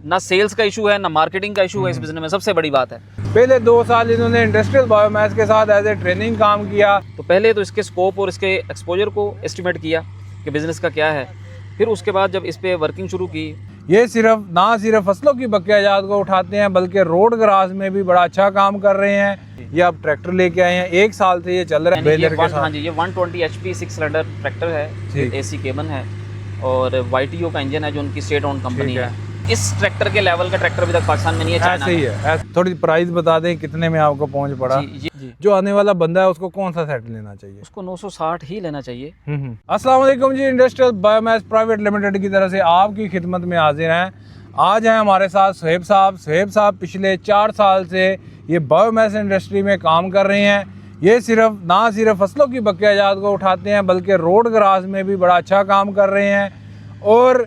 ना सेल्स का इशू है, ना मार्केटिंग का इशू है इस बिजनेस में, सबसे बड़ी बात है। पहले 2 साल इन्होंने इंडस्ट्रियल बायोमास के साथ एज ए ट्रेनिंग काम किया। तो पहले तो इसके स्कोप और इसके एक्सपोजर को एस्टिमेट किया कि बिज़नेस का क्या है, फिर उसके बाद जब इस पे वर्किंग शुरू की। ये सिर्फ फसलों की बकिया जात को उठाते हैं बल्कि रोड ग्रास में भी बड़ा अच्छा काम कर रहे हैं। ये अब ट्रैक्टर लेके आए हैं, 1 साल से ये चल रहा है बेलर के साथ। हाँ जी, ये 120 HP 6 सिलेंडर ट्रैक्टर है, AC केबन है और YTO का इंजन है जो उनकी स्टेट ओन कंपनी है। इस ट्रैक्टर के लेवल का ट्रैक्टर अभी तक पाकिस्तान में नहीं है, चाइना ऐसे ही है। थोड़ी प्राइस बता दें कितने में आपको पहुंच पड़ा। जी। जो आने वाला बंदा है उसको कौन सा सेट लेना चाहिए? उसको 960 ही लेना चाहिए। अस्सलाम वालेकुम जी, इंडस्ट्रियल बायोमास प्राइवेट लिमिटेड की तरफ से आपकी खिदमत में हाजिर हैं। आज हैं हमारे साथ सुहेब साहब। सुहेब साहब पिछले 4 साल से ये बायोमास इंडस्ट्री में काम कर रहे हैं। ये ना सिर्फ फसलों की बकिया जात को उठाते हैं बल्कि रोड ग्रास में भी बड़ा अच्छा काम कर रहे हैं। और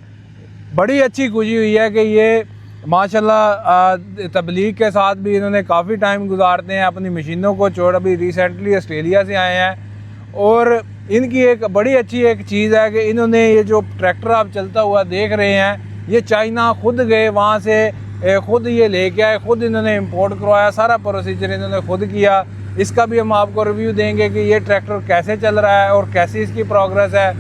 बड़ी अच्छी खुशी हुई है कि ये माशाल्लाह तबलीग के साथ भी इन्होंने काफ़ी टाइम गुजारते हैं, अपनी मशीनों को छोड़ अभी रिसेंटली ऑस्ट्रेलिया से आए हैं। और इनकी एक बड़ी अच्छी एक चीज़ है कि इन्होंने ये जो ट्रैक्टर आप चलता हुआ देख रहे हैं, ये चाइना खुद गए, वहाँ से खुद ये लेके आए, खुद इन्होंने इंपोर्ट करवाया, सारा प्रोसीजर इन्होंने खुद किया। इसका भी हम आपको रिव्यू देंगे कि ये ट्रैक्टर कैसे चल रहा है और कैसी इसकी प्रोग्रेस है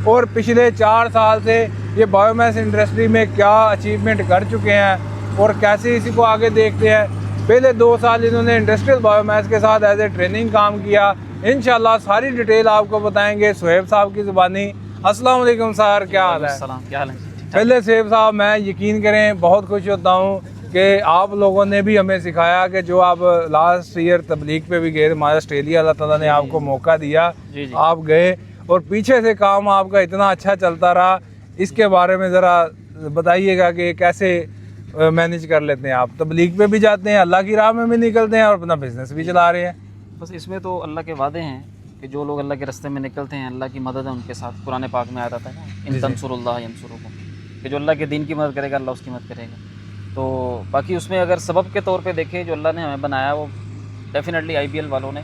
और पिछले 4 साल से ये बायोमास इंडस्ट्री में क्या अचीवमेंट कर चुके हैं और कैसे इसी को आगे देखते हैं। पहले 2 साल इन्होंने इंडस्ट्रियल बायोमास के साथ एज ए ट्रेनिंग काम किया। इंशाल्लाह सारी डिटेल आपको बताएंगे सुहेब साहब की ज़ुबानी। अस्सलाम वालेकुम सर, क्या हाल है? क्या हाल है? पहले सुहेब साहब, मैं यकीन करें बहुत खुश होता हूँ कि आप लोगों ने भी हमें सिखाया कि जो आप लास्ट ईयर तबलीग पे भी गए, हमारा ऑस्ट्रेलिया अल्लाह ताला ने आपको मौका दिया, आप गए और पीछे से काम आपका इतना अच्छा चलता रहा। इसके बारे में ज़रा बताइएगा कि कैसे मैनेज कर लेते हैं आप? तबलीग पे भी जाते हैं, अल्लाह की राह में भी निकलते हैं और अपना बिजनेस भी चला रहे हैं। बस इसमें तो अल्लाह के वादे हैं कि जो लोग अल्लाह के रास्ते में निकलते हैं, अल्लाह की मदद है उनके साथ। कुरान पाक में आया था ना, इन तंसुरुल्लाह यंसुरुकुम, कि जो अल्लाह के दीन की मदद करेगा अल्लाह उसकी मदद करेगा। तो बाकी उसमें अगर सबब के तौर पे देखें, जो अल्लाह ने हमें बनाया वो डेफिनेटली IBL वालों ने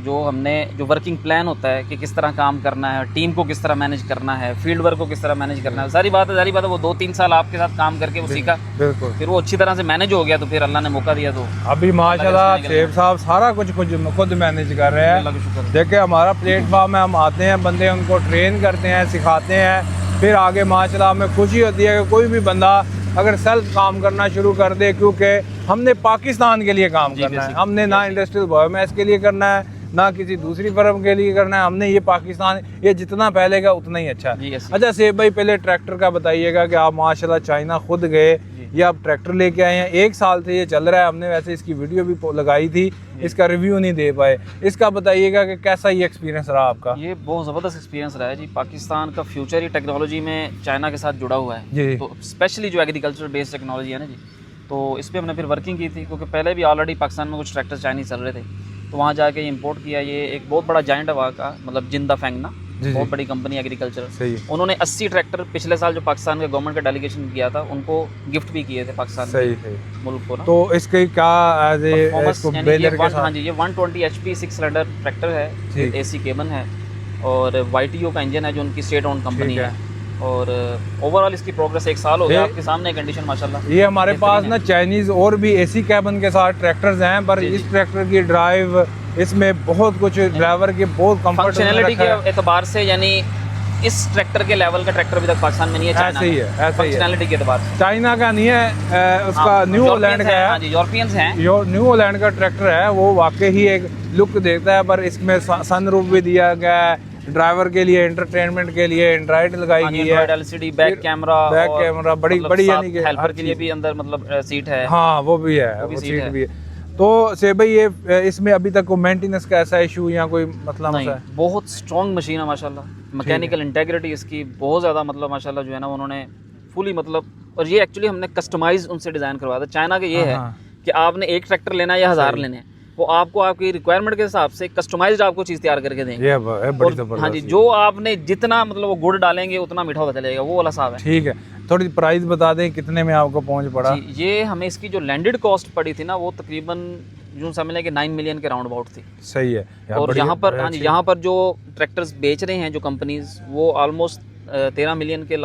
जो वर्किंग प्लान होता है कि किस तरह काम करना है, टीम को किस तरह मैनेज करना है, फील्ड वर्क को किस तरह मैनेज करना है, सारी बात है वो 2-3 साल आपके साथ काम करके वो सीखा, फिर वो अच्छी तरह से मैनेज हो गया, तो फिर अल्लाह ने मौका दिया। तो अभी माशाल्लाह सुहेब साहब सारा कुछ खुद मैनेज कर रहे हैं। देखिए हमारा प्लेटफॉर्म है, हम आते हैं, बंदे उनको ट्रेन करते हैं, सिखाते हैं, फिर आगे माशाल्लाह हमें खुशी होती है कि कोई भी बंदा अगर सेल्फ काम करना शुरू कर दे, क्योंकि हमने पाकिस्तान के लिए काम करना है, हमने ना इंडस्ट्रियल बायोमास के लिए करना है ना किसी दूसरी फर्म के लिए करना है, हमने ये पाकिस्तान, ये जितना फैलेगा उतना ही अच्छा है। अच्छा सेब भाई, पहले ट्रैक्टर का बताइएगा कि आप माशाल्लाह चाइना खुद गए, ये आप ट्रैक्टर लेके आए हैं, 1 साल से ये चल रहा है। हमने वैसे इसकी वीडियो भी लगाई थी, इसका रिव्यू नहीं दे पाए। इसका बताइएगा कि कैसा ये एक्सपीरियंस रहा आपका? ये बहुत ज़बरदस्त एक्सपीरियंस रहा है जी। पाकिस्तान का फ्यूचर ही टेक्नोलॉजी में चाइना के साथ जुड़ा हुआ है, तो स्पेशली जो एग्रीकल्चर बेस्ड टेक्नोलॉजी है ना जी, तो इस पर हमने फिर वर्किंग की थी, क्योंकि पहले भी ऑलरेडी पाकिस्तान में कुछ ट्रैक्टर चाइनीज चल रहे थे, तो वहाँ जाके इंपोर्ट किया। ये एक बहुत बड़ा जाइंट है वहाँ का, मतलब जिंदा फैंगना, बहुत बड़ी कंपनी एग्रीकल्चर। उन्होंने 80 ट्रैक्टर पिछले साल जो पाकिस्तान के गवर्नमेंट का डेलीगेशन किया था उनको गिफ्ट भी किए थे पाकिस्तान मुल्क को ना। तो इसके क्या हाँ जी, ये 120 HP 6 सिलेंडर ट्रैक्टर है, AC केबन है और YTO का इंजन है जो उनकी स्टेट ओन कंपनी है। और ओवरऑल इसकी प्रोग्रेस 1 साल हो गया, आपके सामने कंडीशन माशाल्लाह। ये हमारे पास ना चाइनीज और भी AC कैबन के साथ ट्रैक्टर्स हैं, पर इस ट्रैक्टर की ड्राइव, इसमें बहुत कुछ ड्राइवर की बहुत फंक्शनैलिटी के एतबार से, यानी इस ट्रैक्टर के लेवल का ट्रैक्टर अभी तक पाकिस्तान में नहीं है। ऐसे ही है, फंक्शनैलिटी के एतबार से चाइना का नहीं है, उसका न्यू हॉलैंड का है। यूरोपियंस हैं, न्यू हॉलैंड का ट्रैक्टर है, वो वाकई ही एक लुक देता है, पर इसमें सनरूफ भी दिया गया है, ड्राइवर के लिए एंटरटेनमेंट के लिए एंड्रॉइड लगाई गई है, LCD बैक कैमरा बड़ी यानी कि हेल्पर के लिए भी अंदर मतलब सीट है। हाँ वो भी है, वो सीट भी है। तो से भाई ये इसमें अभी तक मेंटेनेंस का ऐसा इशू या कोई मतलब नहीं, बहुत स्ट्रॉन्ग मशीन है माशाल्लाह। मैकेनिकल इंटेग्रिटी इसकी बहुत ज़्यादा, मतलब माशाल्लाह जो है ना उन्होंने फुली मतलब, और ये एक्चुअली हमने कस्टमाइज उनसे डिज़ाइन करवाया था। चाइना के ये है कि आपने एक ट्रैक्टर लेना है या 1000 लेने हैं, वो आपको आपकी रिक्वायरमेंट के हिसाब से कस्टमाइज्ड आपको चीज़ तैयार करके देंगे। हाँ जी, जो आपने जितना मतलब वो गुड़ डालेंगे उतना मीठा होता चलेगा, वो वाला हिसाब है। ठीक है, थोड़ी प्राइस बता दें कितने में आपको पहुंच पड़ा? ये हमें इसकी जो लैंडेड कॉस्ट पड़ी थी ना, वो तकरीबन यूँ समझ लें कि 9 मिलियन के राउंड अबाउट थी। सही है। और यहाँ पर हाँ जी, यहाँ पर जो ट्रैक्टर्स बेच रहे हैं जो कंपनीज, वो ऑलमोस्ट 13 मिलियन के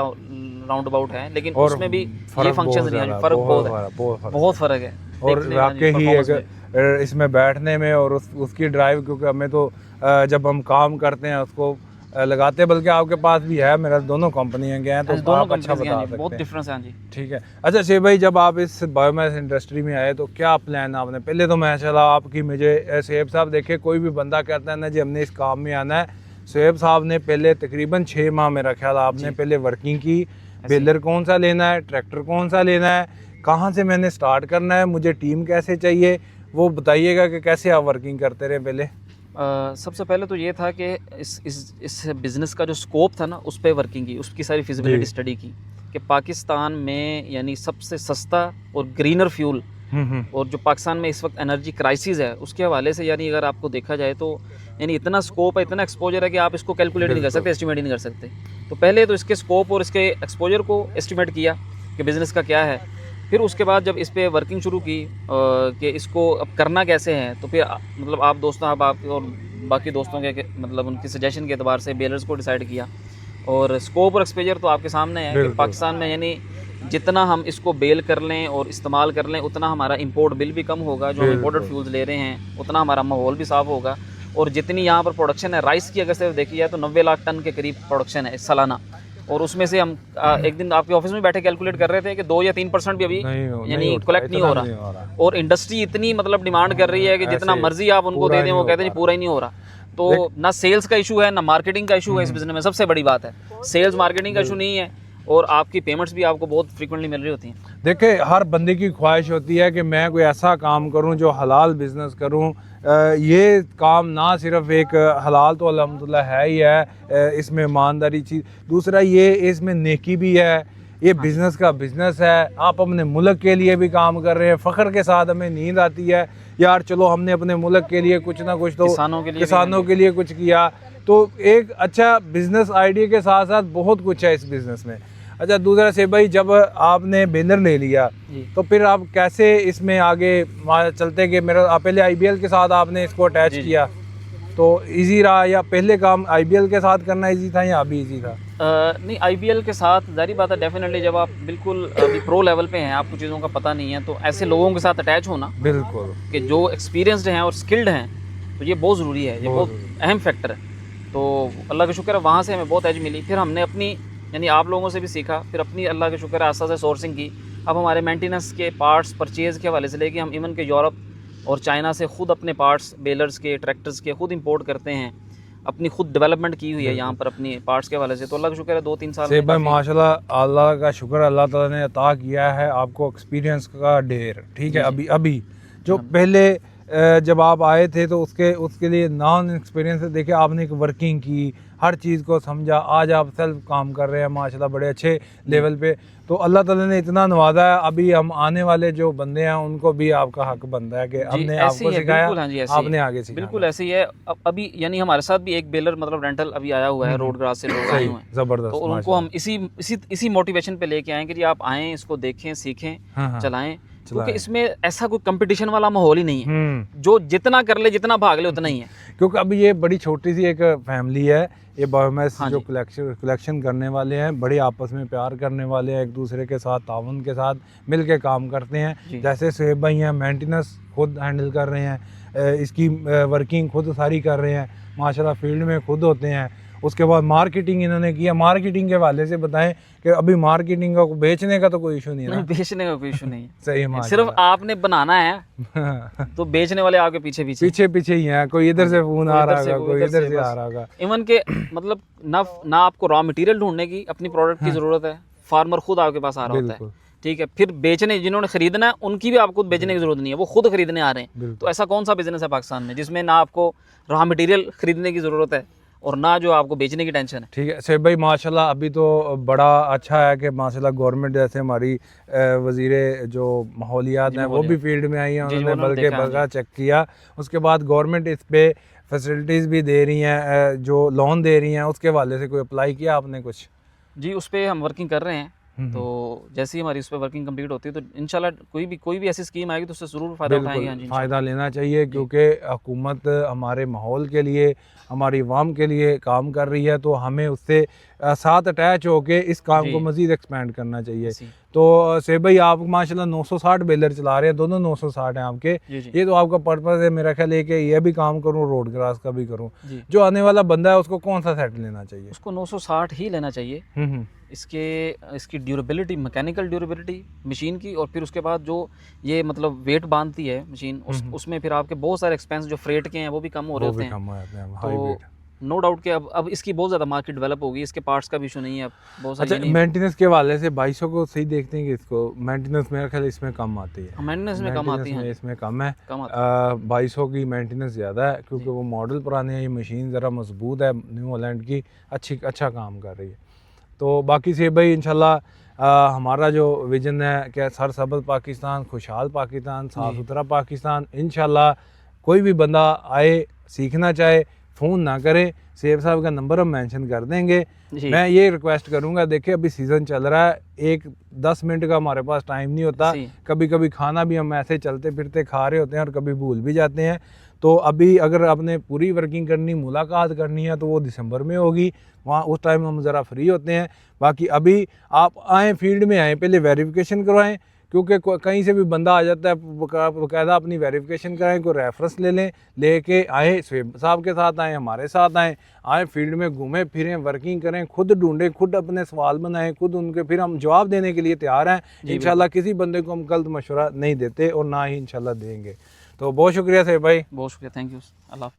राउंड अबाउट है, लेकिन और उसमें भी ये फर्क फंक्शन बहुत नहीं है, ज़्यादा, फर्क बहुत बहुत है, फर्क बहुत फ़र्क है और देखने में, वाकई ही परफॉर्मेंस में। एक इसमें बैठने में और उसकी ड्राइव, क्योंकि हमें तो जब हम काम करते हैं उसको लगाते, बल्कि आपके पास भी है, मेरा दोनों कंपनियां गए हैं तो दोनों आप अच्छा कंपनीज बता हैं जी, सकते बहुत हैं। डिफरेंस है जी। ठीक है। अच्छा शेख भाई, जब आप इस बायोमास इंडस्ट्री में आए तो क्या प्लान आपने, पहले तो माशाल्लाह आपकी, मुझे शोएब साहब देखे, कोई भी बंदा कहता है ना जी हमने इस काम में आना है, शोएब साहब ने पहले तकरीबन 6 माह मेरा ख्याल आपने पहले वर्किंग की, बेलर कौन सा लेना है, ट्रैक्टर कौन सा लेना है, कहाँ से मैंने स्टार्ट करना है, मुझे टीम कैसे चाहिए, वो बताइएगा कि कैसे आप वर्किंग करते रहे पहले। सबसे पहले तो ये था कि इस बिज़नेस का जो स्कोप था ना, उस पर वर्किंग की, उसकी सारी फिजिबिलिटी स्टडी की कि पाकिस्तान में यानी सबसे सस्ता और ग्रीनर फ्यूल, और जो पाकिस्तान में इस वक्त एनर्जी क्राइसिस है उसके हवाले से, यानी अगर आपको देखा जाए तो यानी इतना स्कोप है, इतना एक्सपोजर है कि आप इसको कैलकुलेट नहीं कर सकते, एस्टिमेट ही नहीं कर सकते। तो पहले तो इसके स्कोप और इसके एक्सपोजर को एस्टिमेट किया कि बिज़नेस का क्या है, फिर उसके बाद जब इस पर वर्किंग शुरू की कि इसको अब करना कैसे है, तो फिर मतलब आप दोस्तों, आप और बाकी दोस्तों के मतलब उनकी सजेशन के अतबार से बेलर्स को डिसाइड किया, और स्कोप और एक्सपोजर तो आपके सामने है कि पाकिस्तान में यानी जितना हम इसको बेल कर लें और इस्तेमाल कर लें उतना हमारा इंपोर्ट बिल भी कम होगा, जो हम इंपोर्टेड फ्यूल्स ले रहे हैं, उतना हमारा माहौल भी साफ़ होगा, और जितनी यहाँ पर प्रोडक्शन है राइस की, अगर से देखी जाए तो 90 लाख टन के करीब प्रोडक्शन है सालाना, और उसमें से हम एक दिन आपके ऑफिस में बैठे कैलकुलेट कर रहे थे कि 2 या 3% भी अभी यानी कलेक्ट नहीं हो रहा, और इंडस्ट्री इतनी मतलब डिमांड कर रही है कि जितना मर्जी आप उनको दे दें वो कहते हैं पूरा ही नहीं हो रहा। तो ना सेल्स का इशू है, ना मार्केटिंग का इशू है इस बिजनेस में, सबसे बड़ी बात है सेल्स मार्केटिंग का इशू नहीं है, और आपकी पेमेंट्स भी आपको बहुत फ्रीक्वेंटली मिल रही होती हैं। देखिए हर बंदे की ख्वाहिश होती है कि मैं कोई ऐसा काम करूं जो हलाल बिजनेस करूं। ये काम ना सिर्फ एक हलाल तो अल्हम्दुलिल्लाह है ही है, इसमें ईमानदारी चीज़, दूसरा ये इसमें नेकी भी है, ये बिज़नेस का बिज़नेस है, आप अपने मुल्क के लिए भी काम कर रहे हैं, फ़ख्र के साथ हमें नींद आती है यार चलो हमने अपने मुल्क के लिए कुछ ना कुछ तो किसानों के लिए कुछ किया। तो एक अच्छा बिज़नेस आइडिया के साथ साथ बहुत कुछ है इस बिज़नेस में। अच्छा दूसरा से भाई, जब आपने बेलर ले लिया तो फिर आप कैसे इसमें आगे चलते कि मेरा पहले आईबीएल के साथ आपने इसको अटैच किया तो इजी रहा, या पहले काम आईबीएल के साथ करना इजी था या अभी इजी था? नहीं, आईबीएल के साथ जारी बात है, डेफिनेटली जब आप बिल्कुल अभी प्रो लेवल पे हैं, आपको चीज़ों का पता नहीं है, तो ऐसे लोगों के साथ अटैच होना बिल्कुल कि जो एक्सपीरियंसड हैं और स्किल्ड हैं, तो ये बहुत ज़रूरी है, ये बहुत अहम फैक्टर है। तो अल्लाह का शुक्र है वहाँ से हमें बहुत एज मिली, फिर हमने अपनी यानी आप लोगों से भी सीखा, फिर अपनी अल्लाह का शुक्र है आस्ता से सोर्सिंग की। अब हमारे मेंटेनेंस के पार्ट्स परचेज़ के हवाले से लेके हम इवन के यूरोप और चाइना से खुद अपने पार्ट्स बेलर्स के, ट्रैक्टर्स के खुद इंपोर्ट करते हैं, अपनी खुद डेवलपमेंट की हुई है यहाँ पर अपनी पार्ट्स के हवाले से। तो अल्लाह का शुक्र है 2-3 साल से भाई माशाल्लाह अल्लाह का शुक्र, अल्लाह ताला ने अता किया है आपको एक्सपीरियंस का ढेर। ठीक है, अभी जो पहले जब आप आए थे तो उसके लिए नॉन एक्सपीरियंस देखिए आपने एक वर्किंग की, हर चीज़ को समझा, आज आप सेल्फ काम कर रहे हैं माशाल्लाह बड़े अच्छे लेवल पे। तो अल्लाह ताला ने इतना नवाजा है, अभी हम आने वाले जो बंदे हैं उनको भी आपका हक बनता है कि हमने आपको सिखाया, आपने आगे सिखाया। बिल्कुल ऐसे ही है। अभी यानी हमारे साथ भी एक बेलर मतलब रेंटल अभी आया हुआ है, रोड ग्रास से लोग आए हुए हैं, ज़बरदस्त। तो उनको हम इसी मोटिवेशन पे लेके आए कि जी आप आएँ, इसको देखें, सीखें, चलाएं, क्योंकि इसमें ऐसा कोई कंपटीशन वाला माहौल ही नहीं है, जो जितना कर ले, जितना भाग ले उतना ही है। क्योंकि अभी ये बड़ी छोटी सी एक फैमिली है, ये बायोमास जो कलेक्शन करने वाले हैं, बड़े आपस में प्यार करने वाले हैं, एक दूसरे के साथ ताउन के साथ मिल के काम करते हैं। जैसे शोएब भाई हैं, मेंटेनेंस खुद हैंडल कर रहे हैं, इसकी वर्किंग खुद सारी कर रहे हैं माशाल्लाह, फील्ड में खुद होते हैं। उसके बाद मार्केटिंग इन्होंने किया, मार्केटिंग के हवाले से बताएं कि अभी मार्केटिंग का बेचने का तो कोई इशू नहीं है ना? बेचने का कोई इशू नहीं है सही है, सिर्फ आपने बनाना है तो बेचने वाले आपके पीछे पीछे ही हैं, कोई इधर से फोन आ रहा होगा, कोई इधर से आ रहा होगा। इवन के मतलब ना आपको रॉ मटेरियल ढूंढने की अपनी प्रोडक्ट की जरूरत है, फार्मर खुद आपके पास आ रहा होता है, ठीक है। फिर बेचने जिन्होंने खरीदना है उनकी भी आपको बेचने की जरूरत नहीं है, वो खुद खरीदने आ रहे हैं। तो ऐसा कौन सा बिजनेस है पाकिस्तान में जिसमें ना आपको रॉ मटेरियल खरीदने की जरूरत है और ना जो आपको बेचने की टेंशन है? ठीक है शोएब भाई, माशाल्लाह अभी तो बड़ा अच्छा है कि माशाल्लाह गवर्नमेंट जैसे हमारी वजीरे जो माहौलियात हैं वो भी फील्ड में आई हैं, उन्होंने बल्कि चेक किया। उसके बाद गवर्नमेंट इस पे फैसिलिटीज़ भी दे रही हैं, जो लोन दे रही हैं, उसके हवाले से कोई अप्लाई किया आपने कुछ? जी, उस पर हम वर्किंग कर रहे हैं। तो जैसे ही हमारी उस पर वर्किंग कंप्लीट होती है तो इंशाल्लाह कोई भी ऐसी स्कीम आएगी तो उससे ज़रूर फ़ायदा उठाएंगे। हाँ जी, फ़ायदा लेना चाहिए, क्योंकि हुकूमत हमारे माहौल के लिए, हमारी अवाम के लिए काम कर रही है, तो हमें उससे साथ अटैच होके इस काम को मज़ीद एक्सपेंड करना चाहिए। तो सेब भाई, आप माशाल्लाह 960 बेलर चला रहे हैं, दोनों 960 हैं आपके। ये तो आपका पर्पज़ है मेरा ख्याल है कि ये भी काम करूँ, रोड क्रॉस का भी करूँ। जो आने वाला बंदा है उसको कौन सा सेट लेना चाहिए? उसको 960 ही लेना चाहिए। इसकी ड्यूरेबिलिटी, मैकेनिकल ड्यूरेबिलिटी मशीन की, और फिर उसके बाद जो ये मतलब वेट बांधती है मशीन, उसमें फिर आपके बहुत सारे एक्सपेंस जो फ्रेट के हैं वो भी कम हो रहे होते हैं। तो नो डाउट कि अब इसकी बहुत ज़्यादा मार्केट डेवलप होगी, इसके पार्ट्स का भी इशू नहीं है अब बहुत सारी। अच्छा, मेंटेनेंस के हवाले से 2200 को सही देखते हैं कि इसको मेंटेनेंस मेरा ख्याल इसमें कम आती है। मेंटेनेंस में कम आती है, इसमें कम है। 2200 की मेंटेनेंस ज़्यादा है, क्योंकि वो मॉडल पुराने हैं, ये मशीन ज़रा मजबूत है, न्यू हॉलैंड की अच्छा काम कर रही है। तो बाकी से भाई इंशाल्लाह हमारा जो विजन है कि सरसब्ज़ पाकिस्तान, खुशहाल पाकिस्तान, साफ़ सुथरा पाकिस्तान, इंशाल्लाह कोई भी बंदा आए, सीखना चाहे, फ़ोन ना करे, सेब साहब का नंबर हम मेंशन कर देंगे। मैं ये रिक्वेस्ट करूंगा, देखिए अभी सीज़न चल रहा है, 10 मिनट का हमारे पास टाइम नहीं होता, कभी कभी खाना भी हम ऐसे चलते फिरते खा रहे होते हैं और कभी भूल भी जाते हैं। तो अभी अगर आपने पूरी वर्किंग करनी, मुलाकात करनी है, तो वो दिसंबर में होगी, वहाँ उस टाइम हम ज़रा फ्री होते हैं। बाकी अभी आप आएँ, फील्ड में आएँ, पहले वेरिफिकेशन करवाएँ, क्योंकि कहीं से भी बंदा आ जाता है, बाकायदा अपनी वेरिफिकेशन कराएं, कोई रेफरेंस ले लें, लेके आए, सेब साहब के साथ आएँ, हमारे साथ आएँ फील्ड में घूमें फिरें, वर्किंग करें, खुद ढूंढें, खुद अपने सवाल बनाएं, खुद उनके, फिर हम जवाब देने के लिए तैयार हैं। इंशाल्लाह किसी बंदे को हम गलत मशवरा नहीं देते और ना ही इंशाल्लाह देंगे। तो बहुत शुक्रिया सेब भाई, बहुत शुक्रिया, थैंक यू, अल्लाह।